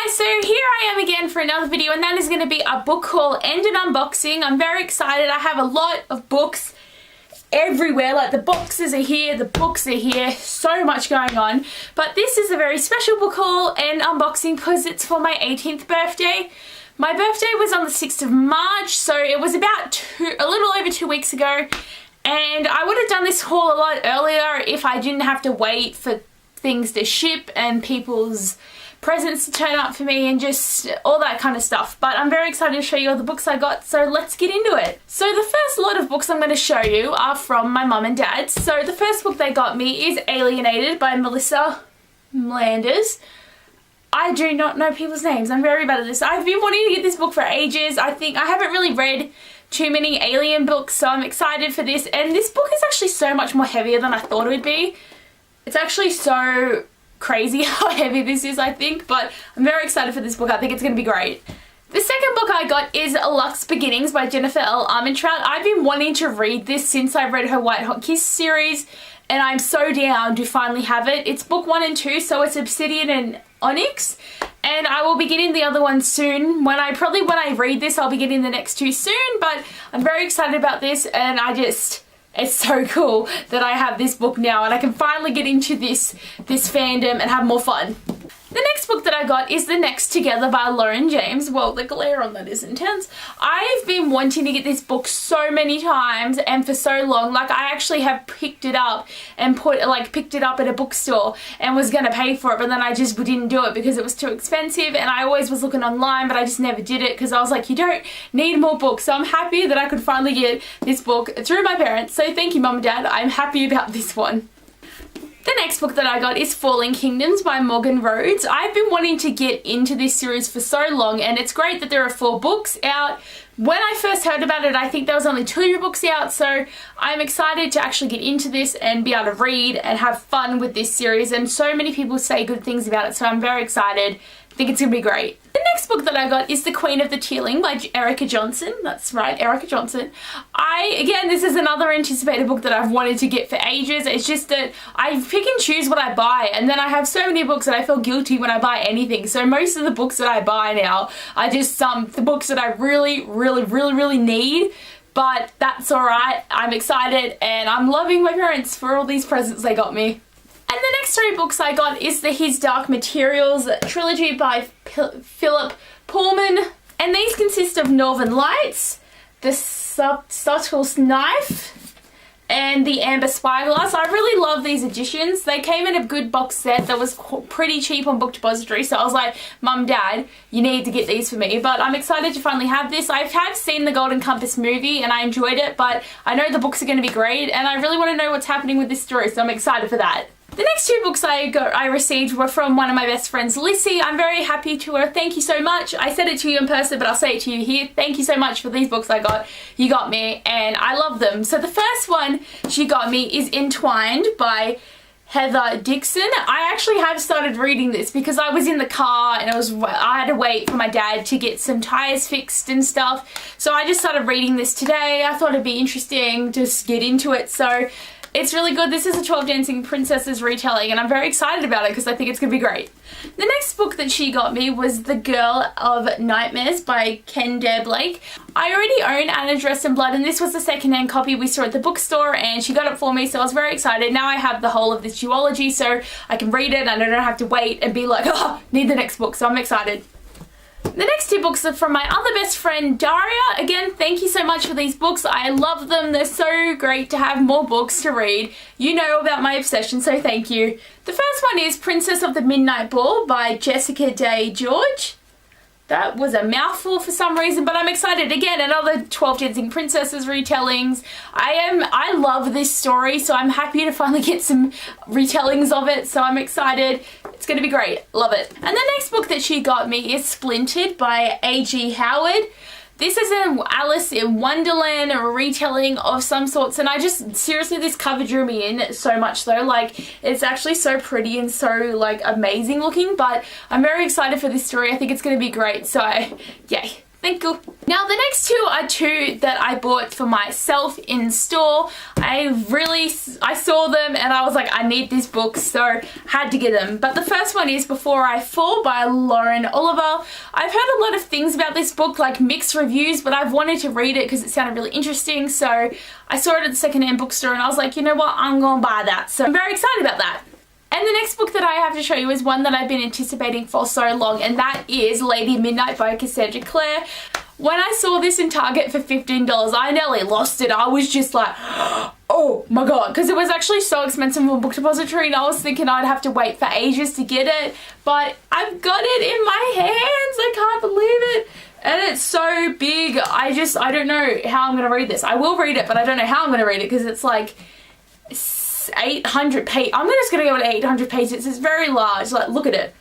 guys, so here I am again for another video, and that is going to be a book haul and an unboxing. I'm very excited. I have a lot of books everywhere, like the boxes are here, the books are here, so much going on. But this is a very special book haul and unboxing because it's for my 18th birthday. My birthday was on the 6th of March, so it was about a little over 2 weeks ago. And I would have done this haul a lot earlier if I didn't have to wait for things to ship and people's presents to turn up for me and just all that kind of stuff. But I'm very excited to show you all the books I got, so let's get into it. So the first lot of books I'm going to show you are from my mum and dad. So the first book they got me is Alienated by Melissa Mlanders. I do not know people's names. I'm very bad at this. I've been wanting to get this book for ages. I think I haven't really read too many alien books, so I'm excited for this. And this book is actually so much more heavier than I thought it would be. It's actually so crazy how heavy this is, I think, but I'm very excited for this book. I think it's going to be great. The second book I got is Luck's Beginnings by Jennifer L. Armentrout. I've been wanting to read this since I read her White Hot Kiss series, and I'm so down to finally have it. It's book 1 and 2, so it's Obsidian and Onyx, and I will be getting the other one soon. When I read this, I'll be getting the next 2 soon, but I'm very excited about this, and it's so cool that I have this book now and I can finally get into this fandom and have more fun. The next book that I got is The Next Together by Lauren James. Well, the glare on that is intense. I've been wanting to get this book so many times and for so long. Like, I actually have picked it up and picked it up at a bookstore and was going to pay for it, but then I just didn't do it because it was too expensive, and I always was looking online, but I just never did it because I was like, you don't need more books. So I'm happy that I could finally get this book through my parents. So thank you, Mum and Dad. I'm happy about this one. The next book that I got is Falling Kingdoms by Morgan Rhodes. I've been wanting to get into this series for so long, and it's great that there are 4 books out. When I first heard about it, I think there was only 2 books out, so I'm excited to actually get into this and be able to read and have fun with this series, and so many people say good things about it, so I'm very excited. I think it's going to be great. The next book that I got is The Queen of the Tearling by Erica Johnson. That's right, Erica Johnson. Again, this is another anticipated book that I've wanted to get for ages. It's just that I pick and choose what I buy, and then I have so many books that I feel guilty when I buy anything. So most of the books that I buy now are just the books that I really need. But that's alright. I'm excited and I'm loving my parents for all these presents they got me. And the next 3 books I got is the His Dark Materials trilogy by Philip Pullman. And these consist of Northern Lights, The Subtle Knife, and The Amber Spyglass. I really love these editions. They came in a good box set that was pretty cheap on Book Depository, so I was like, Mum, Dad, you need to get these for me. But I'm excited to finally have this. I have seen the Golden Compass movie and I enjoyed it, but I know the books are going to be great and I really want to know what's happening with this story, so I'm excited for that. The next 2 books I received were from one of my best friends, Lissy. I'm very happy to her. Thank you so much. I said it to you in person, but I'll say it to you here. Thank you so much for these books you got me, and I love them. So the first one she got me is Entwined by Heather Dixon. I actually have started reading this because I was in the car and I had to wait for my dad to get some tires fixed and stuff. So I just started reading this today. I thought it'd be interesting to get into it. So it's really good. This is a 12 Dancing Princesses retelling, and I'm very excited about it because I think it's going to be great. The next book that she got me was The Girl of Nightmares by Ken Blake. I already own Anna Dressed in Blood, and this was the second-hand copy we saw at the bookstore, and she got it for me, so I was very excited. Now I have the whole of this duology, so I can read it and I don't have to wait and be like, oh, need the next book, so I'm excited. The next 2 books are from my other best friend, Daria. Again, thank you so much for these books. I love them. They're so great to have more books to read. You know about my obsession, so thank you. The first one is Princess of the Midnight Ball by Jessica Day George. That was a mouthful for some reason, but I'm excited. Again, another 12 Dancing Princesses retellings. I love this story, so I'm happy to finally get some retellings of it, so I'm excited. It's going to be great. Love it. And the next book that she got me is Splintered by A.G. Howard. This is an Alice in Wonderland, a retelling of some sorts, and seriously, this cover drew me in so much though. Like, it's actually so pretty and so, like, amazing looking, but I'm very excited for this story. I think it's going to be great, so, yay. Thank you. Now the next two are two that I bought for myself in store. I saw them and I was like, I need this book, so had to get them. But the first one is Before I Fall by Lauren Oliver. I've heard a lot of things about this book, like mixed reviews, but I've wanted to read it because it sounded really interesting. So I saw it at the secondhand bookstore and I was like, you know what, I'm gonna buy that. So I'm very excited about that. And the next book that I have to show you is one that I've been anticipating for so long, and that is Lady Midnight by Cassandra Clare. When I saw this in Target for $15, I nearly lost it. I was just like, oh my god, because it was actually so expensive on Book Depository, and I was thinking I'd have to wait for ages to get it, but I've got it in my hands. I can't believe it. And it's so big. I don't know how I'm going to read this. I will read it, but I don't know how I'm going to read it because it's like 800 pages. I'm just going to go with 800 pages. It's very large. Like, look at it.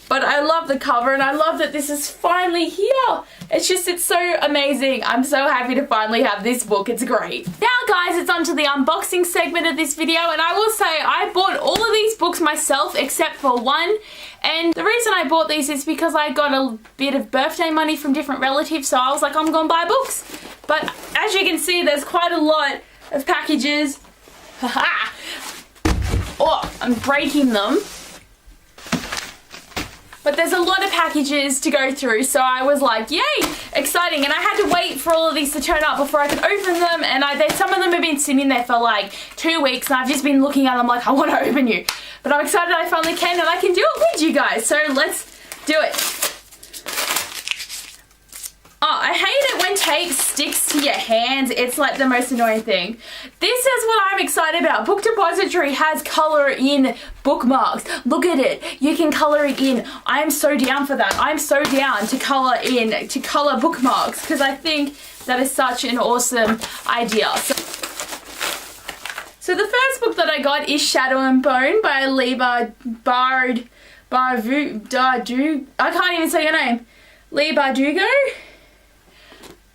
But I love the cover and I love that this is finally here. It's so amazing. I'm so happy to finally have this book. It's great. Now guys, it's on to the unboxing segment of this video, and I will say I bought all of these books myself except for one. And the reason I bought these is because I got a bit of birthday money from different relatives, so I was like, I'm gonna buy books. But as you can see, there's quite a lot of packages. Haha! Oh, I'm breaking them. But there's a lot of packages to go through, so I was like, yay, exciting. And I had to wait for all of these to turn up before I could open them, and some of them have been sitting there for like 2 weeks, and I've just been looking at them like, I want to open you. But I'm excited I finally can, and I can do it with you guys, so let's do it. Oh, I hate it when tape sticks to your hands. It's like the most annoying thing. This is what I'm excited about. Book Depository has color in bookmarks. Look at it. You can color it in. I'm so down for that. I'm so down to color bookmarks because I think that is such an awesome idea. So the first book that I got is Shadow and Bone by Leigh Bardugo. I can't even say your name. Leigh Bardugo?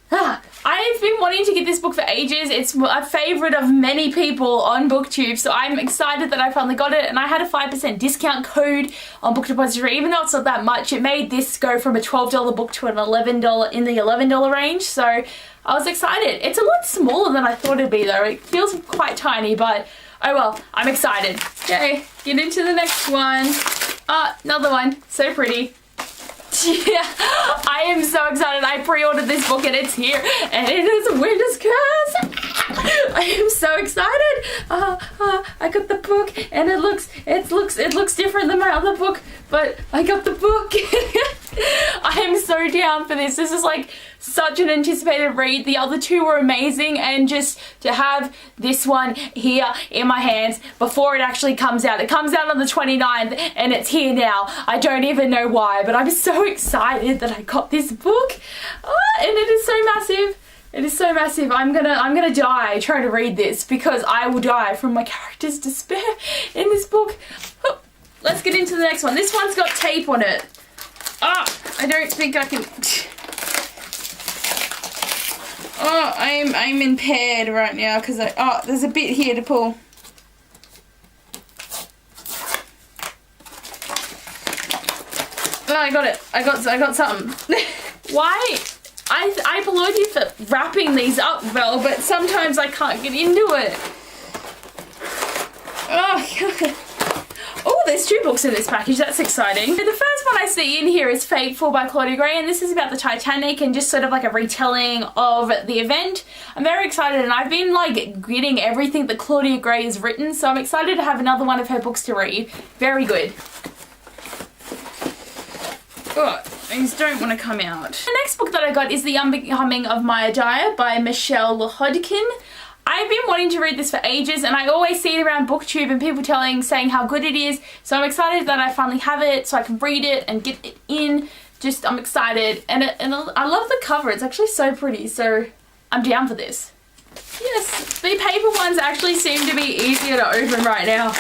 I've been wanting to get this book for ages. It's a favourite of many people on BookTube, so I'm excited that I finally got it, and I had a 5% discount code on Book Depository. Even though it's not that much, it made this go from a $12 book to an $11 in the $11 range, so I was excited. It's a lot smaller than I thought it'd be though. It feels quite tiny, but oh well, I'm excited. Okay, get into the next one. Another one. So pretty. Yeah, I am so excited. I pre-ordered this book and it's here, and it is Winter's Curse. I am so excited. I got the book, and it looks different than my other book, but I got the book. I am so down for this. This is like such an anticipated read. The other two were amazing, and just to have this one here in my hands before it actually comes out. It comes out on the 29th and it's here now. I don't even know why, but I'm so excited that I got this book. And it is so massive. It is so massive. I'm gonna die trying to read this because I will die from my character's despair in this book. Let's get into the next one. This one's got tape on it. I don't think I can. I'm impaired right now because there's a bit here to pull. Oh, I got it. I got something. Why? I applaud you for wrapping these up well, but sometimes I can't get into it. Oh, God. Oh, there's 2 books in this package. That's exciting. The first one I see in here is Fateful by Claudia Gray, and this is about the Titanic and just sort of like a retelling of the event. I'm very excited, and I've been like getting everything that Claudia Gray has written, so I'm excited to have another one of her books to read. Very good. Oh, these don't want to come out. The next book that I got is The Unbecoming of Maya Dyer by Michelle Hodkin. I've been wanting to read this for ages, and I always see it around BookTube and people saying how good it is, so I'm excited that I finally have it so I can read it and get it in. I'm excited, and I love the cover. It's actually so pretty, so I'm down for this. Yes, the paper ones actually seem to be easier to open right now.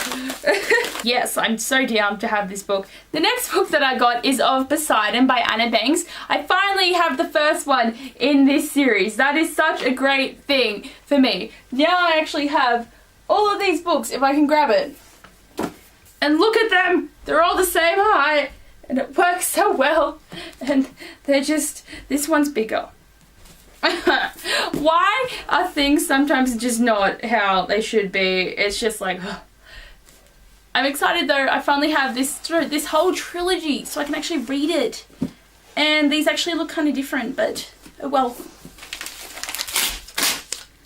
Yes, I'm so down to have this book. The next book that I got is Of Poseidon by Anna Banks. I finally have the first one in this series. That is such a great thing for me. Now I actually have all of these books if I can grab it. And look at them! They're all the same height. and it works so well, and they're just, this one's bigger. Why are things sometimes just not how they should be? It's just like, I'm excited though. I finally have this whole trilogy so I can actually read it, and these actually look kind of different, but oh well.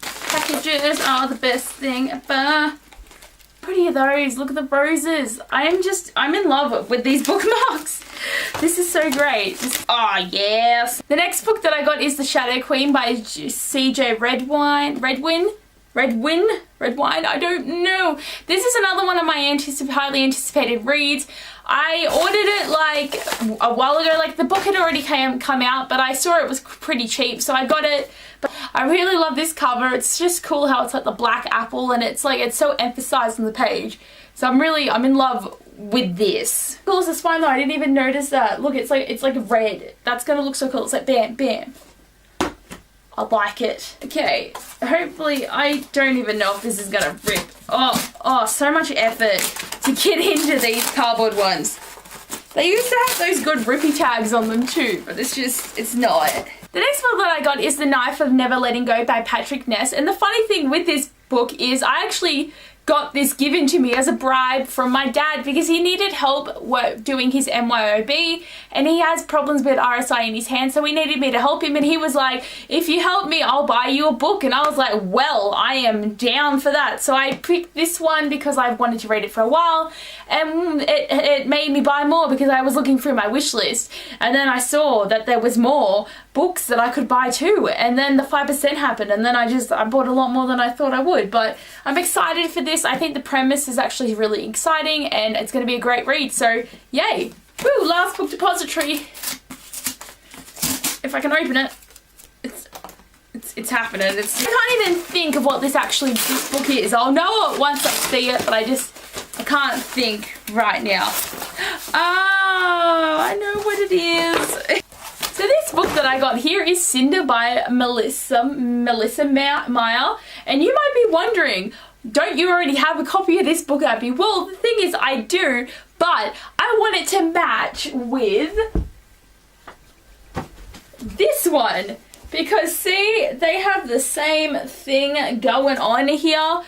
Packages are the best thing ever. Pretty are those? Look at the roses. I'm in love with these bookmarks. This is so great. Oh yes. The next book that I got is The Shadow Queen by CJ Redwine. I don't know. This is another one of my highly anticipated reads. I ordered it like a while ago. Like the book had already come out, but I saw it was pretty cheap, so I got it. But I really love this cover. It's just cool how it's like the black apple, and it's like it's so emphasized on the page. So I'm in love with this. Cool as a spine though. I didn't even notice that. Look, it's like red. That's gonna look so cool. It's like bam, bam. I like it. Okay, hopefully, I don't even know if this is gonna rip. Oh, so much effort to get into these cardboard ones. They used to have those good rippy tags on them too, but it's not. The next book that I got is The Knife of Never Letting Go by Patrick Ness, and the funny thing with this book is I actually got this given to me as a bribe from my dad because he needed help doing his MYOB, and he has problems with RSI in his hand, so he needed me to help him, and he was like, if you help me, I'll buy you a book. And I was like, well, I am down for that. So I picked this one because I wanted to read it for a while, and it made me buy more because I was looking through my wish list, and then I saw that there was more books that I could buy too, and then the 5% happened, and then I bought a lot more than I thought I would. But I'm excited for this. I think the premise is actually really exciting, and it's going to be a great read, so yay. Woo, last book depository. If I can open it, it's happening. I can't even think of what this book is. I'll know it once I see it, but I can't think right now. Oh, I know what it is. So this book that I got here is Cinder by Melissa Meyer, and you might be wondering, don't you already have a copy of this book, Abby? Well, the thing is I do, but I want it to match with this one because see, they have the same thing going on here.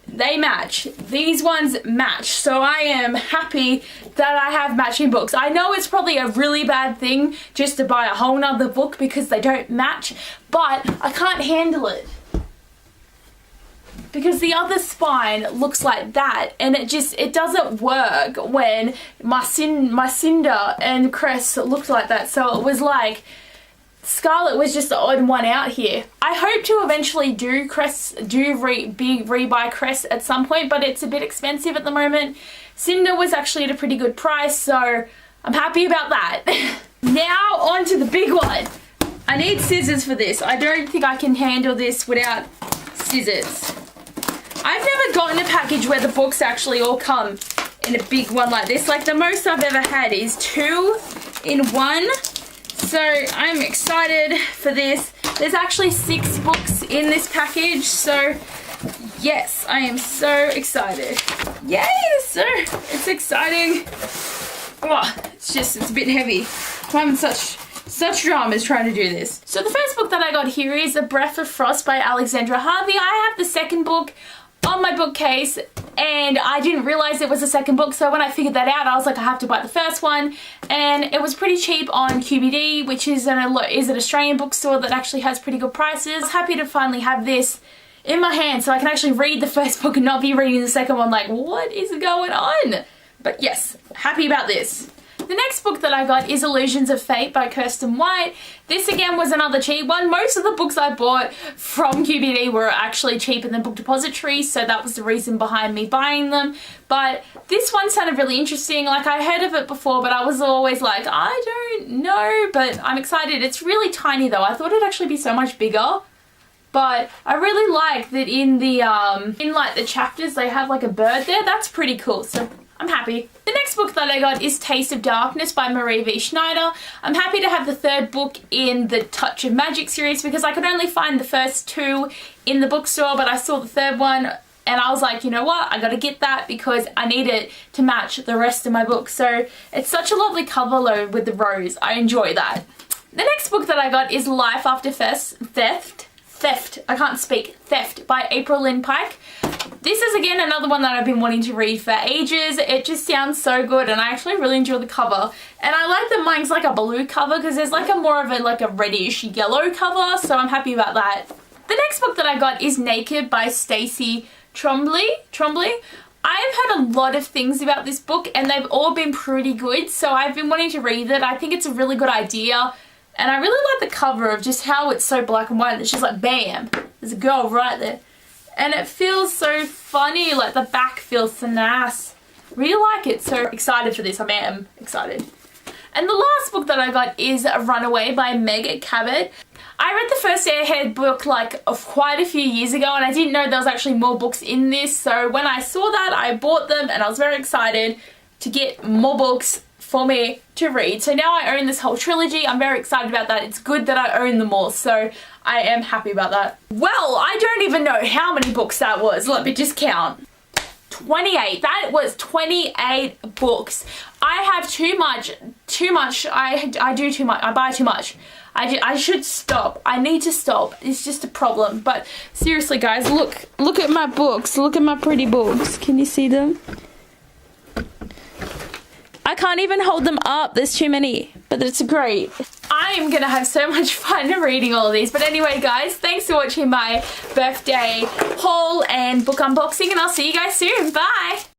They match. These ones match. So I am happy that I have matching books. I know it's probably a really bad thing just to buy a whole nother book because they don't match, but I can't handle it. Because the other spine looks like that, and it doesn't work when my Cinder and Cress looked like that. So it was like Scarlet was just the odd one out here. I hope to eventually do rebuy Cress at some point, but it's a bit expensive at the moment. Cinder was actually at a pretty good price, so I'm happy about that. Now on to the big one. I need scissors for this. I don't think I can handle this without scissors. I've never gotten a package where the books actually all come in a big one like this. Like the most I've ever had is 2 in 1. So I'm excited for this. There's actually 6 books in this package, so yes, I am so excited. Yay, it's exciting. Oh, it's a bit heavy. I'm having such dramas trying to do this. So the first book that I got here is A Breath of Frost by Alexandra Harvey. I have the second book on my bookcase, and I didn't realize it was a second book, so when I figured that out I was like, I have to buy the first one, and it was pretty cheap on QBD, which is an Australian bookstore that actually has pretty good prices. I was happy to finally have this in my hand so I can actually read the first book and not be reading the second one like, what is going on? But yes, happy about this. The next book that I got is Illusions of Fate by Kirsten White. This again was another cheap one. Most of the books I bought from QBD were actually cheaper than Book Depository, so that was the reason behind me buying them. But this one sounded really interesting. Like, I heard of it before, but I was always like, I don't know, but I'm excited. It's really tiny though. I thought it'd actually be so much bigger. But I really like that in the chapters they have like a bird there. That's pretty cool. So I'm happy. The next book that I got is Taste of Darkness by Marie V. Schneider. I'm happy to have the third book in the Touch of Magic series because I could only find the first 2 in the bookstore, but I saw the third one and I was like, you know what, I gotta get that because I need it to match the rest of my book. So it's such a lovely cover though with the rose. I enjoy that. The next book that I got is Life After Theft. I can't speak. Theft by April Lynn Pike. This is again another one that I've been wanting to read for ages. It just sounds so good and I actually really enjoy the cover. And I like that mine's like a blue cover because there's like a more of a like a reddish yellow cover, so I'm happy about that. The next book that I got is Naked by Stacey Trombley. I've heard a lot of things about this book and they've all been pretty good, so I've been wanting to read it. I think it's a really good idea. And I really like the cover of just how it's so black and white. It's just like, bam, there's a girl right there. And it feels so funny, like the back feels so nice. Really like it, so excited for this. I am excited. And the last book that I got is Runaway by Meg Cabot. I read the first Airhead book like quite a few years ago and I didn't know there was actually more books in this. So when I saw that, I bought them and I was very excited to get more books for me to read. So now I own this whole trilogy. I'm very excited about that. It's good that I own them all, so I am happy about that. Well, I don't even know how many books that was. Let me just count. 28. That was 28 books. I have too much. I do too much. I buy too much. I should stop. I need to stop. It's just a problem. But seriously, guys, look at my books. Look at my pretty books. Can you see them? I can't even hold them up. There's too many, but it's great. I am gonna have so much fun reading all of these. But anyway, guys, thanks for watching my birthday haul and book unboxing, and I'll see you guys soon. Bye.